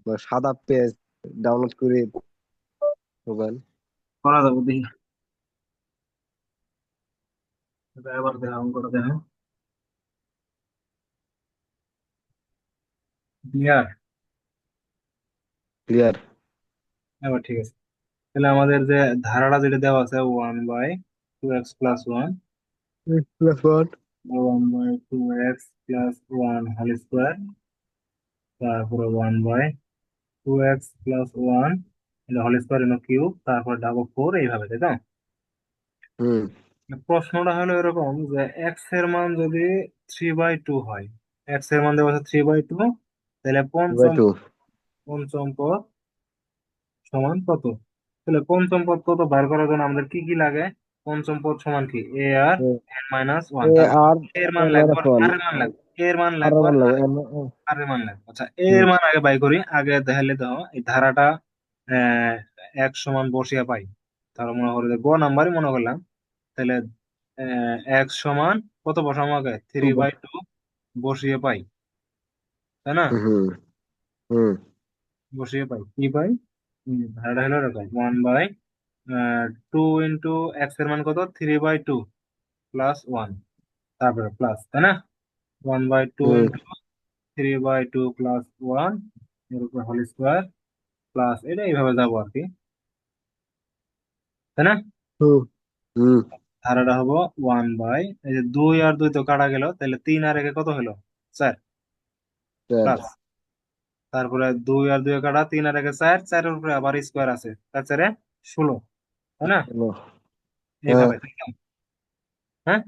বা সাদা পেজ ডাউনলোড করে মোবাইল। করা যাবো দেখি। এবার দেখা অঙ্কটা দেখো, ক্লিয়ার? ক্লিয়ার। এবার ঠিক আছে। তাহলে আমাদের যে ধারাটা যেটা দেওয়া আছে 1/2x+1, plus one. 1/2x+1 whole square, তারপরে 1/2x+1 হোল স্কোয়ার কিউব, তারপর ডাবল ফোর, এইভাবে, তাই তো? হুম। প্রশ্নটা হলো এরকম যে এক্স এর মান যদি 3/2 হয়, এক্স এর মান দেওয়া আছে 3/2, তাহলে বাই পঞ্চম টু। পঞ্চম পদ সমান কত? তাহলে পঞ্চম পদ কত বার করার জন্য আমাদের কি কি লাগে? পঞ্চম পদ সমান কি? A r n minus one. এ তারপর আর এর মান এন লাগবে মাইনাস আর ওয়ান। আর এর মান লাগবে, এর মান আর লাগবে মান লাগবে এন। আর এর মান লাগবে। আচ্ছা, এর হুম। মান আগে বাই করি। আগে দেখালে দেখো এই ধারাটা আহ এক সমান বসিয়ে পাই। তার মনে করো যে গ নাম্বারই মনে করলাম। তাহলে এক সমান কত বসাবো? আগে টু। 3/2 বসিয়ে পাই, তাই না? হুম। হুম। বসিয়ে পাই কি পাই? ধারাটা হলো এরকম: 1/2 এক্স এর মান কত? 3/2 প্লাস ওয়ান, তারপরে প্লাস, তাই না? 1/2 হুম। ইন্টু 3/2 প্লাস ওয়ান, এর উপর হোল স্কোয়ার, প্লাস এটা এইভাবে যাবো আর কি, তাই না? হুম। হুম। ধারাটা হবো এই যে 2 আর 2 তো কাটা গেল, তাহলে 3 আর 1 কত হলো? 4, চার। প্লাস, তারপরে 2 আর 2 কাটা, 3 আর 1 4, 4-এর উপরে আবার স্কোয়ার আছে, 4 4-এ 16, তাই না? হ্যালো। হ্যাঁ। এইভাবে, তাই না? হ্যাঁ।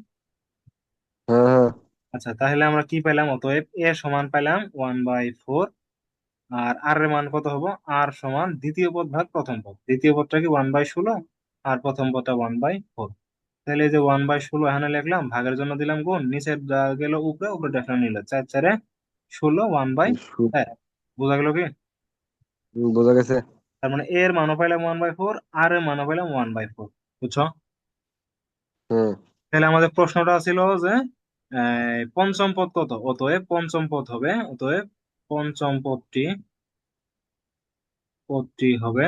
হ্যাঁ। হ্যাঁ। আচ্ছা, তাহলে আমরা কি পেলাম? অতএব এ সমান পেলাম 1/4। আর আর এর মান কত হবো? আর সমান দ্বিতীয় পদ ভাগ প্রথম পদ। দ্বিতীয় পদটা কি 1/16, আর প্রথম পদটা 1/4। তাহলে এই যে 1/16 এখানে লিখলাম, ভাগের জন্য দিলাম গুণ, নিচে যা গেল উপরে, উপরে ডেফিনেট নিল, 4 4-এ 16, 1/4। বোঝা গেল কি? বোঝা গেছে। তার মানে এর মানও পাইলাম 1/4, আর এর মানও পাইলাম 1/4। বুঝছো? হুম। তাহলে আমাদের প্রশ্নটা ছিল যে পঞ্চম পদ কত, অতএব পঞ্চম পদ হবে, অতএব পঞ্চম পদটি হবে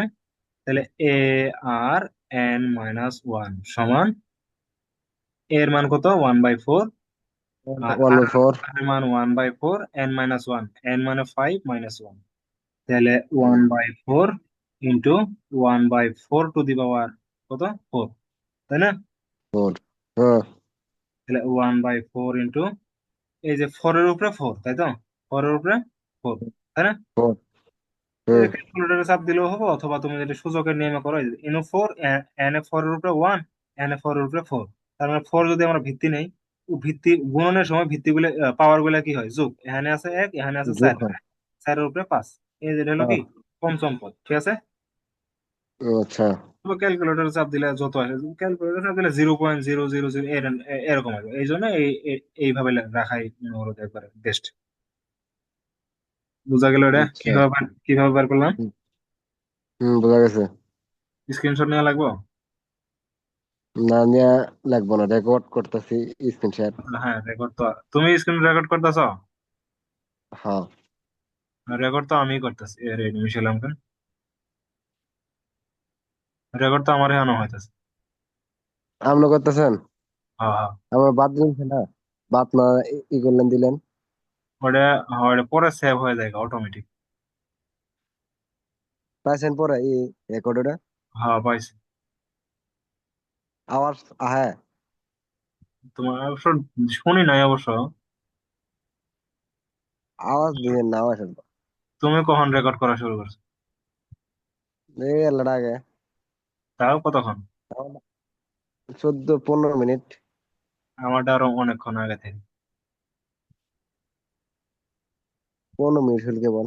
তাহলে ARn-1 সমান এর মান কত, 1/4, আর 1/4। আর এর মান 1/4, n-1, n মানে 5 - 1, তাহলে ওয়ান হুম। বাই ফোর ইন্টু 1/4 কত, 4, তাই না? 4। হ্যাঁ। তাহলে 1/4 ইন্টু, এই যে 4 এর উপরে 4, তাই তো, 4 এর উপরে 4, তাই না? 4। এটা হুম। ক্যালকুলেটরে চাপ দিলেও হবে, অথবা তুমি যেটা সূচকের নিয়মে করো, ইনু 4, এন এ 4 এর উপরে 1, এন এ 4 এর উপরে 4। তার মানে 4 যদি আমরা ভিত্তি নেই, ও ভিত্তি গুণনের সময় ভিত্তি গুলো, পাওয়ার গুলা কি হয়, যোগ, এখানে আছে 1, এখানে আছে যোগ 4, হয়। 4 এর উপরে 5। এই যেটা হলো কি হ্যাঁ। পঞ্চম পদ, ঠিক আছে? আচ্ছা। ক্যালকুলেটর চাপ দিলে যত আসে, ক্যালকুলেটর চাপ দিলে 0.000 এরকম আসবে। এই জন্য এইভাবে রাখাই মনে হলো একবারে বেস্ট। বুঝা গেল এটা আচ্ছা। কিভাবে কিভাবে বার করলাম? হুম। বোঝা গেছে। স্ক্রিনশট নেওয়া লাগবে? না নিয়ে লাগবো না, রেকর্ড করতেছি। Screen share. হ্যাঁ, রেকর্ড তো তুমি স্ক্রিন রেকর্ড করতেছ। হ্যাঁ। রেকর্ড তো আমি করতেছি, রেডি মিশেল আঙ্কেল, রেকর্ড তো আমার এখানে হইতেছে। আপনি করতেছেন? হ্যাঁ, হ্যাঁ। আমার বাদ দিন না, বাদ না করলেন দিলেন। ওটা, হ্যাঁ, ওটা পরে সেভ হয়ে যায় অটোমেটিক। পাইছেন পরে এই রেকর্ডটা? হ্যাঁ, পাইছি। আওয়াজ হ্যাঁ। তোমার অবশ্য শুনি নাই অবশ্য। আওয়াজ দিবেন না, আওয়াজ আসবে। তুমি কখন রেকর্ড করা শুরু করছো? এই আল্লাহর আগে। তাও কতক্ষণ? 14-15 মিনিট। আমারটা আরো অনেকক্ষণ আগে থেকে। 15 মিনিট হল কেবল।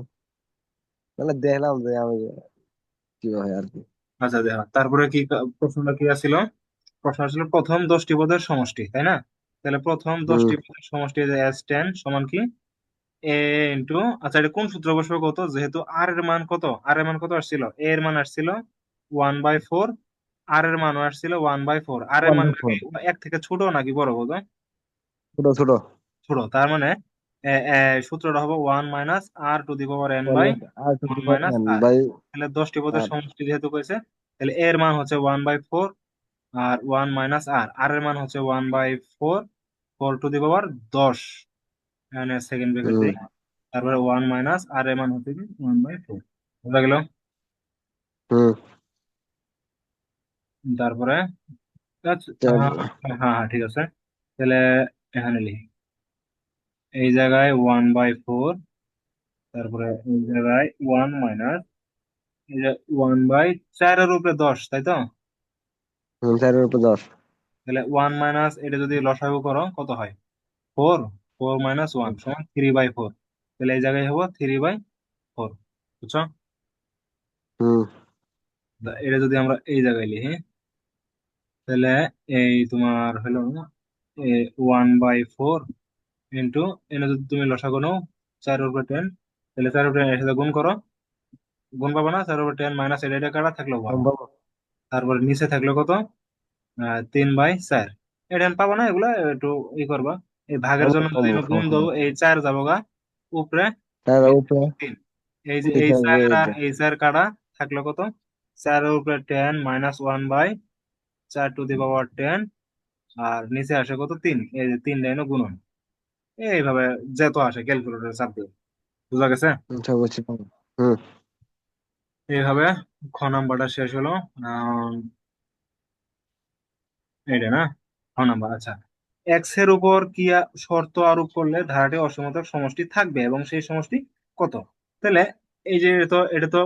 মানে দেখলাম যে আমি কি হয় আর কি। আচ্ছা, দেখা তারপরে কি প্রশ্নটা কি ছিল? প্রশ্ন ছিল প্রথম 10টি পদের সমষ্টি, তাই না? তাহলে প্রথম হুম। 10টি পদের সমষ্টি যে S10 সমান কি, এ ইন্টু, আচ্ছা এটা কোন সূত্র বসবে কত, যেহেতু আর এর মান কত, আর এর মান কত আসছিল, এ এর মান আসছিল 1/4, আর এর মানও আসছিল 1/4, আর এর মান 1/4। কি এক থেকে ছোট নাকি বড় বলতো? ছোট ছোট। ছোট। তার মানে সূত্রটা হবে 1 - r⁴ বাই আর ওয়ান ছোট মাইনাস n আর বাই তাহলে 10টি পদের আর। সমষ্টি যেহেতু কইছে, তাহলে এর মান হচ্ছে 1/4, আর 1 - r, আর এর মান হচ্ছে 1/4, 4⁻10, মানে সেকেন্ড ব্র্যাকেট হুম। দিই, তারপরে 1 - r এর মান হচ্ছে কি 1/4। বুঝা গেল? হুম। তারপরে হ্যাঁ, তারপর হ্যাঁ, হ্যাঁ, ঠিক আছে। তাহলে এখানে লিখি, এই জায়গায় 1/4, তারপরে এই জায়গায় 1 - এই যে 1/4 এর উপরে 10, তাই তো? 4-এর উপর 10। তাহলে 1 এটা যদি লসাগু করো কত হয়, 4, 4 - 1 সমান 3/4। তাহলে এই জায়গায় হবো 3/4। বুঝছো? হুম। এটা যদি আমরা এই জায়গায় লিখি, তাহলে এই তোমার হলো 1/4 ইন্টু, এনে যদি তুমি লসাগু নাও 4/10, তাহলে 4/10 এর সাথে গুণ করো, গুণ পাবো না, 4/10 মাইনাস এটা কাটা থাকলো 1, সম্ভব। তারপর নিচে থাকলো কত, 3/4। এটা আমি পাবো না, এগুলা একটু ই করবা। এই ভাগের আমি জন্য যদি সম্ভব, আমি গুণ সমস্যা দেবো, নেই। এই 4 যাবো গা উপরে, তার নিচে উপরে 3, এই যে এই নিচে আসবে 4 এই আর যে। এই 4 কাটা থাকলো কত, 4 এর উপরে 10 -1/4⁻10, আর নিচে আসে কত, 3, এই যে 3 লাইনও গুণন। এইভাবে যেত আসে ক্যালকুলেটর চাপ দিয়ে। বুঝা গেছে? আচ্ছা বুঝছি। হুম। এইভাবে খ নাম্বারটা শেষ হলো। এইটা না, খ নাম্বার। আচ্ছা, এক্স এর উপর কি শর্ত আরোপ করলে ধারাটি অসমতার সমষ্টি থাকবে এবং সেই সমষ্টি কত? তাহলে এই যে এটা তো